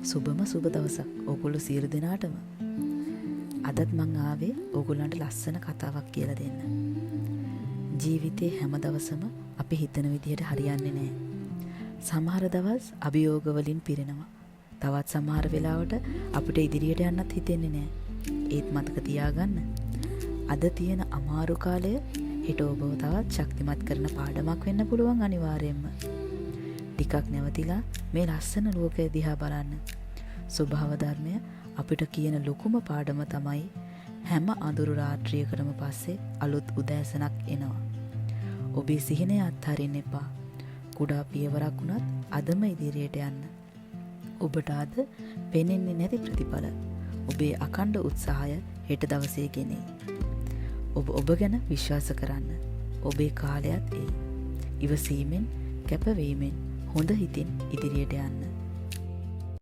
සුබම සුබ දවසක් ඔගොල්ලෝ සියලු දෙනාටම. අදත් මං ආවේ ඔගොල්ලන්ට ලස්සන කතාවක් කියලා දෙන්න. ජීවිතේ හැම දවසම අපි හිතන විදිහට හරියන්නේ නැහැ. සමහර දවස් අභියෝග වලින් පිරෙනවා. තවත් සමහර වෙලාවට අපිට ඉදිරියට යන්නත් හිතෙන්නේ නැහැ. ඒත් මතක තියාගන්න. අද තියෙන අමාරු කාලය හෙට ඔබව තවත් ශක්තිමත් කරන පාඩමක් වෙන්න පුළුවන් අනිවාර්යයෙන්ම. ටිකක් නැවතිලා මේ ලස්සන ලෝකය දිහා බලන්න. ස්වභාව ධර්මය අපිට කියන ලොකුම පාඩම තමයි හැම අඳුරු රාත්‍රියකටම පස්සේ අලුත් උදෑසනක් එනවා. ඔබේ සිහිනය අත්හරින්න එපා. කුඩා පියවරක් වුණත් අදම ඉදිරියට යන්න. ඔබට අද පෙනෙන්නේ නැති ප්‍රතිඵල ඔබේ අකණ්ඩ උත්සාහය හෙට දවසේ ගෙනේ. ඔබ ගැන විශ්වාස කරන්න. ඔබේ කාලයත් එයි. ඉවසීමෙන් කැපවීමෙන් හොඳ හිතින් ඉදිරියට යන්න.